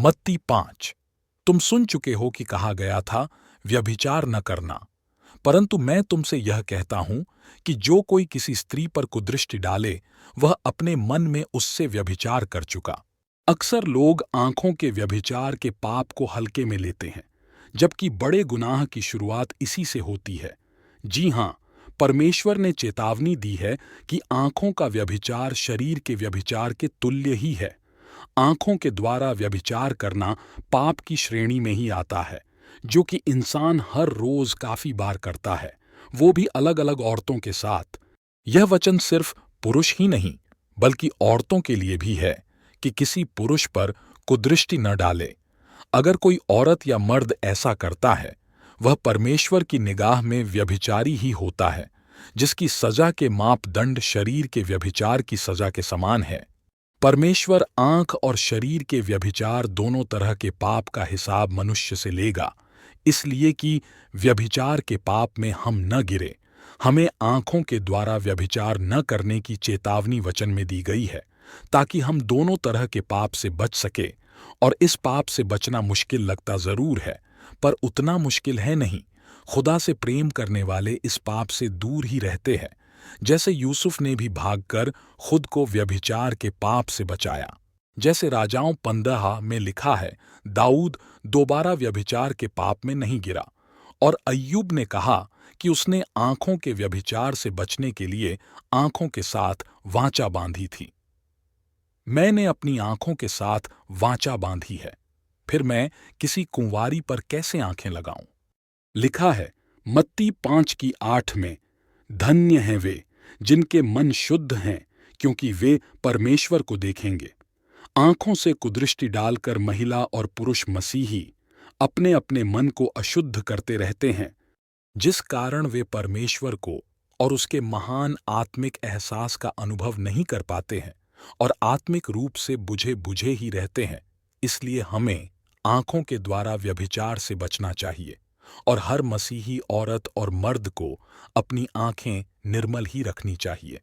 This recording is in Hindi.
मत्ती 5। तुम सुन चुके हो कि कहा गया था, व्यभिचार न करना। परंतु मैं तुमसे यह कहता हूं कि जो कोई किसी स्त्री पर कुदृष्टि डाले, वह अपने मन में उससे व्यभिचार कर चुका। अक्सर लोग आंखों के व्यभिचार के पाप को हल्के में लेते हैं, जबकि बड़े गुनाह की शुरुआत इसी से होती है। जी हां, परमेश्वर ने चेतावनी दी है कि आंखों का व्यभिचार शरीर के व्यभिचार के तुल्य ही है। आंखों के द्वारा व्यभिचार करना पाप की श्रेणी में ही आता है, जो कि इंसान हर रोज काफी बार करता है, वो भी अलग अलग औरतों के साथ। यह वचन सिर्फ पुरुष ही नहीं, बल्कि औरतों के लिए भी है कि किसी पुरुष पर कुदृष्टि न डाले। अगर कोई औरत या मर्द ऐसा करता है, वह परमेश्वर की निगाह में व्यभिचारी ही होता है, जिसकी सजा के मापदंड शरीर के व्यभिचार की सजा के समान है। परमेश्वर आंख और शरीर के व्यभिचार दोनों तरह के पाप का हिसाब मनुष्य से लेगा, इसलिए कि व्यभिचार के पाप में हम न गिरे। हमें आंखों के द्वारा व्यभिचार न करने की चेतावनी वचन में दी गई है, ताकि हम दोनों तरह के पाप से बच सके। और इस पाप से बचना मुश्किल लगता जरूर है, पर उतना मुश्किल है नहीं। खुदा से प्रेम करने वाले इस पाप से दूर ही रहते हैं, जैसे यूसुफ ने भी भागकर खुद को व्यभिचार के पाप से बचाया। जैसे राजाओं 15 में लिखा है, दाऊद दोबारा व्यभिचार के पाप में नहीं गिरा। और अय्यूब ने कहा कि उसने आंखों के व्यभिचार से बचने के लिए आंखों के साथ वाचा बांधी थी। मैंने अपनी आंखों के साथ वाचा बांधी है, फिर मैं किसी कुंवारी पर कैसे आंखें लगाऊं? लिखा है मत्ती 5:8 में, धन्य हैं वे जिनके मन शुद्ध हैं, क्योंकि वे परमेश्वर को देखेंगे। आंखों से कुदृष्टि डालकर महिला और पुरुष मसीही अपने अपने मन को अशुद्ध करते रहते हैं, जिस कारण वे परमेश्वर को और उसके महान आत्मिक एहसास का अनुभव नहीं कर पाते हैं और आत्मिक रूप से बुझे बुझे ही रहते हैं। इसलिए हमें आंखों के द्वारा व्यभिचार से बचना चाहिए और हर मसीही औरत और मर्द को अपनी आंखें निर्मल ही रखनी चाहिए।